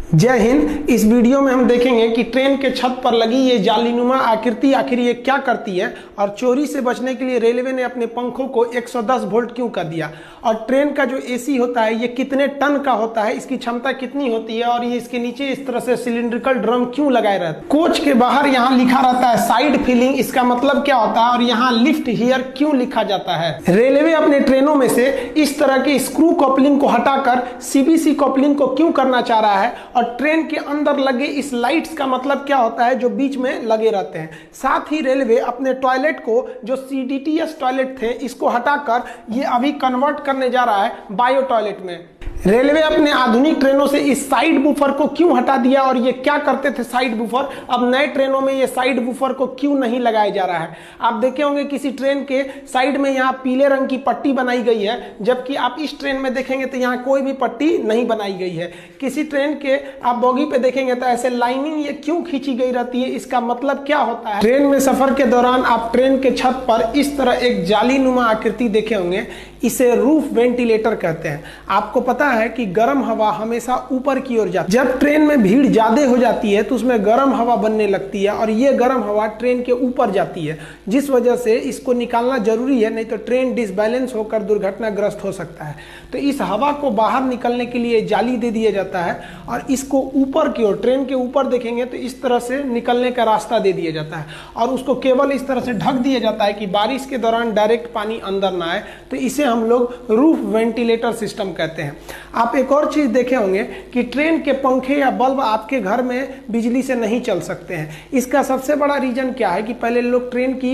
जय हिंद। इस वीडियो में हम देखेंगे कि ट्रेन के छत पर लगी ये जालीनुमा आकृति आखिर ये क्या करती है और चोरी से बचने के लिए रेलवे ने अपने पंखों को 110 वोल्ट क्यों कर दिया, और ट्रेन का जो एसी होता है ये कितने टन का होता है, इसकी क्षमता कितनी होती है, और ये इसके नीचे इस तरह से सिलिंड्रिकल ड्रम क्यों लगाए रहते हैं। कोच के बाहर यहाँ लिखा रहता है साइड फिलिंग, इसका मतलब क्या होता है, और यहाँ लिफ्ट हियर क्यों लिखा जाता है। रेलवे अपने ट्रेनों में से इस तरह की स्क्रू कपलिंग को हटाकर सीबीसी कपलिंग को क्यों करना चाह रहा है, और ट्रेन के अंदर लगे इस लाइट्स का मतलब क्या होता है जो बीच में लगे रहते हैं। साथ ही रेलवे अपने टॉयलेट को जो सीडीटीएस टॉयलेट थे इसको हटाकर ये अभी कन्वर्ट करने जा रहा है बायो टॉयलेट में। रेलवे अपने आधुनिक ट्रेनों से इस साइड बूफर को क्यों हटा दिया, और ये क्या करते थे साइड बूफर, अब नए ट्रेनों में ये साइड बूफर को क्यों नहीं लगाया जा रहा है। आप देखे होंगे किसी ट्रेन के साइड में यहाँ पीले रंग की पट्टी बनाई गई है, जबकि आप इस ट्रेन में देखेंगे तो यहाँ कोई भी पट्टी नहीं बनाई गई है। किसी ट्रेन के आप बोगी पे देखेंगे तो ऐसे लाइनिंग ये क्यों खींची गई रहती है, इसका मतलब क्या होता है। ट्रेन में सफर के दौरान आप ट्रेन के छत पर इस तरह एक जालीनुमा आकृति देखे होंगे, इसे रूफ वेंटिलेटर कहते हैं। आपको पता है कि गर्म हवा हमेशा ऊपर की ओर जाती है। जब ट्रेन में भीड़ ज्यादा हो जाती है तो उसमें गर्म हवा बनने लगती है, और ये गर्म हवा ट्रेन के ऊपर जाती है, जिस वजह से इसको निकालना जरूरी है, नहीं तो ट्रेन डिसबैलेंस होकर दुर्घटनाग्रस्त हो सकता है। तो इस हवा को बाहर निकलने के लिए जाली दे दिया जाता है, और इसको ऊपर की ओर ट्रेन के ऊपर देखेंगे तो इस तरह से निकलने का रास्ता दे दिया जाता है, और उसको केवल इस तरह से ढक दिया जाता है कि बारिश के दौरान डायरेक्ट पानी अंदर ना आए। तो इसे हम लोग रूफ वेंटिलेटर सिस्टम कहते हैं। आप एक और चीज देखे होंगे कि ट्रेन के पंखे या बल्ब आपके घर में बिजली से नहीं चल सकते हैं। इसका सबसे बड़ा रीजन क्या है कि पहले लोग ट्रेन की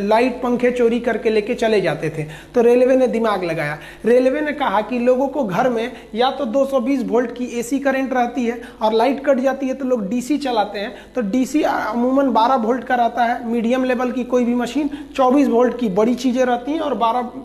लाइट पंखे चोरी करके लेके चले जाते थे, तो रेलवे ने दिमाग लगाया। रेलवे ने कहा कि लोगों को घर में या तो 220 वोल्ट की एसी करंट रहती है, और लाइट कट जाती है तो लोग डीसी चलाते हैं। तो डीसी अमूमन 12 वोल्ट का रहता है, मीडियम लेवल की कोई भी मशीन 24 वोल्ट की बड़ी चीजें रहती हैं, और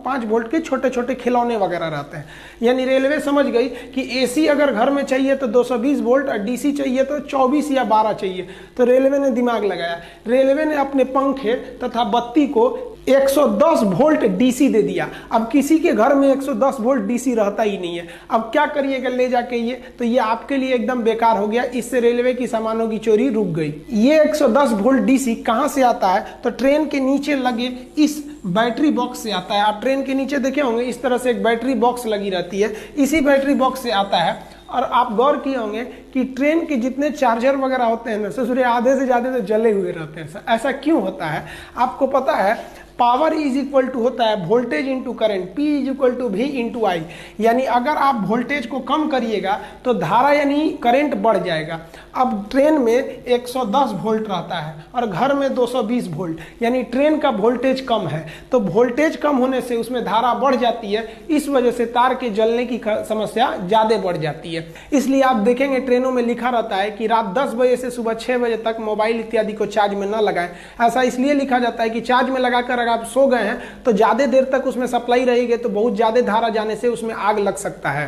5 वोल्ट के छोटे छोटे खिलौने वगैरह रहते हैं। यानी रेलवे समझ गई कि एसी अगर घर में चाहिए तो 220 वोल्ट, और डीसी चाहिए तो 24 या 12 चाहिए। तो रेलवे ने दिमाग लगाया। रेलवे ने अपने पंखे तथा बत्ती को 110 वोल्ट डीसी दे दिया। अब किसी के घर में 110 वोल्ट डीसी रहता ही नहीं है। अब क्या करिएगा ले जाके ये, तो ये आपके लिए एकदम बेकार हो गया। इससे रेलवे की सामानों की चोरी रुक गई। ये 110 वोल्ट डीसी कहां से आता है, तो ट्रेन के नीचे लगे इस बैटरी बॉक्स से आता है। आप ट्रेन के नीचे देखे होंगे इस तरह से एक बैटरी बॉक्स लगी रहती है, इसी बैटरी बॉक्स से आता है। और आप गौर किए होंगे कि ट्रेन के जितने चार्जर वगैरह होते हैं ना, ससुरे आधे से ज्यादा तो जले हुए रहते हैं। ऐसा क्यों होता है आपको पता है। पावर इज इक्वल टू होता है voltage into current, P is equal to V into I. यानी अगर आप वोल्टेज को कम करिएगा तो धारा यानी करंट बढ़ जाएगा। अब ट्रेन में 110 वोल्ट रहता है और घर में 220 वोल्ट, यानी ट्रेन का वोल्टेज कम है, तो वोल्टेज कम होने से उसमें धारा बढ़ जाती है। इस वजह से तार के जलने की समस्या ज्यादा बढ़ जाती है। इसलिए आप देखेंगे ट्रेनों में लिखा रहता है कि रात 10 बजे से सुबह 6 बजे तक मोबाइल इत्यादि को चार्ज में न लगाएं। ऐसा इसलिए लिखा जाता है कि चार्ज में लगाकर अगर आप सो गए हैं तो ज्यादा देर तक उसमें सप्लाई रहेगी, तो बहुत ज्यादा धारा जाने से उसमें आग लग सकता है।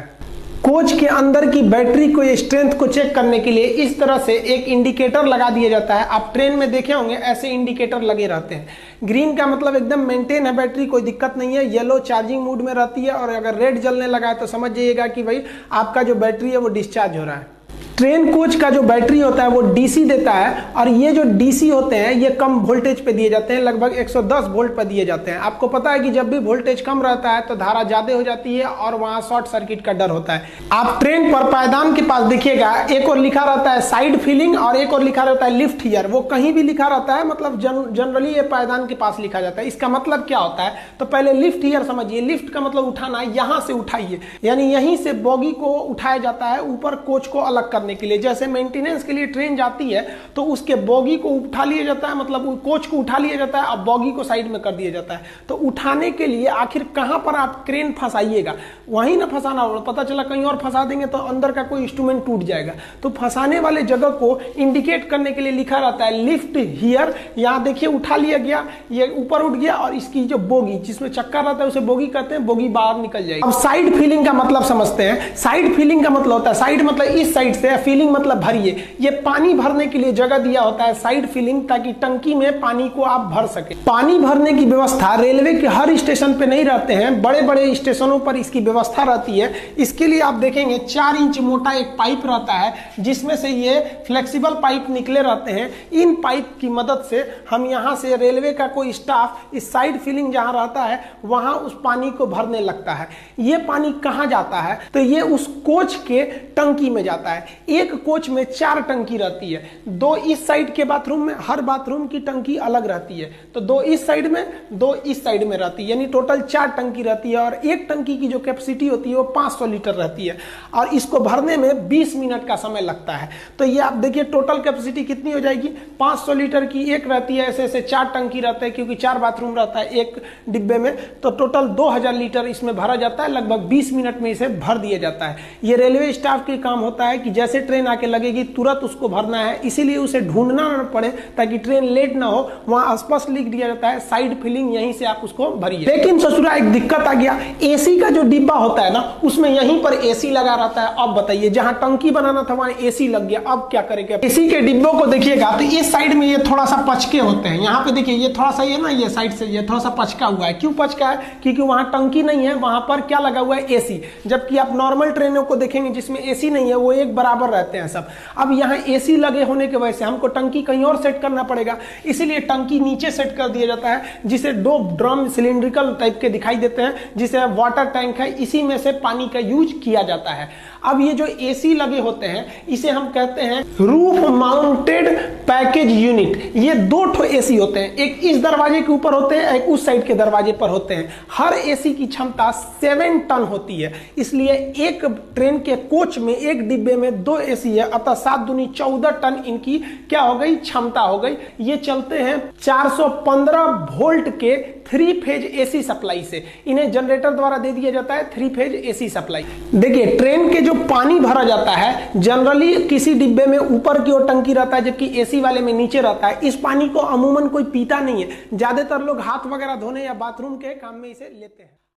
कोच के अंदर की बैटरी को स्ट्रेंथ को चेक करने के लिए इस तरह से एक इंडिकेटर लगा दिया जाता है। आप ट्रेन में देखे होंगे ऐसे इंडिकेटर लगे रहते हैं। ग्रीन का मतलब एकदम मेंटेन है बैटरी, कोई दिक्कत नहीं है। येलो चार्जिंग मूड में रहती है, और अगर रेड जलने लगा है तो समझ जाइएगा कि भाई आपका जो बैटरी है वो डिस्चार्ज हो रहा है। ट्रेन कोच का जो बैटरी होता है वो डीसी देता है, और ये जो डीसी होते हैं ये कम वोल्टेज पे दिए जाते हैं, लगभग 110 वोल्ट पर दिए जाते हैं। आपको पता है कि जब भी वोल्टेज कम रहता है तो धारा ज्यादा हो जाती है और वहां शॉर्ट सर्किट का डर होता है। आप ट्रेन पर पायदान के पास देखिएगा, एक और लिखा रहता है साइड फिलिंग और एक और लिखा रहता है लिफ्ट हियर। वो कहीं भी लिखा रहता है, मतलब जनरली ये पायदान के पास लिखा जाता है। इसका मतलब क्या होता है, तो पहले लिफ्ट हियर समझिए। लिफ्ट का मतलब उठाना, यहां से उठाइए, यानी यहीं से बोगी को उठाया जाता है ऊपर कोच को अलग करने के लिए। जैसे मेंटेनेंस के लिए ट्रेन जाती है तो उसके बोगी को उठा लिया जाता है, मतलब कोच को उठा लिया जाता है, अब बोगी को साइड में कर दिया जाता है। तो उठाने के लिए आखिर कहां पर आप क्रेन फंसाइएगा, वहीं ना फंसाना होगा। पता चला कहीं और फंसा देंगे तो अंदर का कोई इंस्ट्रूमेंट टूट जाएगा। तो फंसाने वाले जगह को इंडिकेट करने के लिए लिखा रहता है लिफ्ट हियर। यहां देखिए उठा लिया गया, ये ऊपर उठ गया, और इसकी जो बोगी जिसमें चक्का रहता है उसे बोगी कहते हैं, बोगी बाहर निकल जाएगी। अब साइड फीलिंग का मतलब समझते हैं। साइड फीलिंग का मतलब होता है, साइड मतलब इस साइड से फिलिंग मतलब भरिए। ये पानी भरने के लिए जगह दिया होता है साइड फिलिंग, ताकि टंकी में पानी को आप भर सके। पानी भरने की व्यवस्था रेलवे के हर स्टेशन पे नहीं रहते हैं, बड़े बड़े स्टेशनों पर इसकी व्यवस्था रहती है। इसके लिए आप देखेंगे 4 इंच मोटा एक पाइप रहता है, जिसमें से ये फ्लेक्सिबल पाइप निकले रहते हैं। इन पाइप की मदद से हम यहाँ से रेलवे का कोई स्टाफ इस साइड फिलिंग जहाँ रहता है वहाँ उस पानी को भरने लगता है। ये पानी कहाँ जाता है, तो ये उस कोच के टंकी में जाता है। एक कोच में 4 टंकी रहती है, 2 इस साइड के बाथरूम में, हर बाथरूम की टंकी अलग रहती है, तो 2 इस साइड में 2 इस साइड में रहती है, यानी टोटल 4 टंकी रहती है। और एक टंकी की जो कैपेसिटी होती है वो 500 लीटर रहती है, और इसको भरने में 20 मिनट का समय लगता है। तो ये आप देखिए टोटल कैपेसिटी कितनी हो जाएगी, 500 लीटर की एक रहती है, ऐसे ऐसे 4 टंकी रहते हैं, क्योंकि 4 बाथरूम रहता है एक डिब्बे में, तो टोटल 2000 लीटर इसमें भरा जाता है। लगभग 20 मिनट में इसे भर दिया जाता है। ये रेलवे स्टाफ के काम होता है कि जैसे ट्रेन आके लगेगी तुरंत उसको भरना है, इसीलिए उसे ढूंढना न पड़े, ताकि ट्रेन लेट ना हो। वहां स्पष्ट लिख दिया जाता है साइड फिलिंग, यहीं से आप उसको भरिए। लेकिन ससुरा एक दिक्कत आ गया, एसी का जो डिब्बा होता है ना, उसमें यहीं पर एसी लगा रहता है। अब बताइए, जहां टंकी बनाना था वहां एसी लग गया, अब क्या करेंगे। एसी के डिब्बों को देखिएगा तो इस साइड में ये थोड़ा सा पचके होते हैं। यहाँ पे देखिए ये थोड़ा सा ये ना, ये साइड से ये थोड़ा सा पचका हुआ है। क्यों पचका है, क्योंकि वहां टंकी नहीं है, वहां पर क्या लगा हुआ है, एसी। जबकि आप नॉर्मल ट्रेनों को देखेंगे जिसमें एसी नहीं है, वो एक बराबर रहते हैं सब। अब यहाँ एसी लगे होने की वजह से हमको टंकी कहीं और सेट करना पड़ेगा, इसीलिए टंकी नीचे सेट कर दिया जाता है, जिसे 2 ड्रम सिलिंड्रिकल टाइप के दिखाई देते हैं, जिसे वाटर टैंक है, इसी में से पानी का यूज किया जाता है। अब ये जो एसी लगे होते हैं इसे हम कहते हैं रूफ माउंटेड पैकेज यूनिट। ये 2 ठो एसी होते हैं, एक इस दरवाजे के ऊपर होते हैं, एक उस साइड के दरवाजे पर होते हैं। हर एसी की क्षमता 7 टन होती है, इसलिए एक ट्रेन के कोच में एक डिब्बे में 2 एसी है, अतः 7 दूनी 14 टन इनकी क्या हो गई, क्षमता हो गई। ये चलते हैं 415 वोल्ट के 3 फेज एसी सप्लाई से। इन्हें जनरेटर द्वारा दे दिया जाता है 3 फेज एसी सप्लाई। देखिए ट्रेन के जो पानी भरा जाता है, जनरली किसी डिब्बे में ऊपर की ओर टंकी रहता है, जबकि एसी वाले में नीचे रहता है। इस पानी को अमूमन कोई पीता नहीं है, ज्यादातर लोग हाथ वगैरह धोने या बाथरूम के काम में इसे लेते हैं।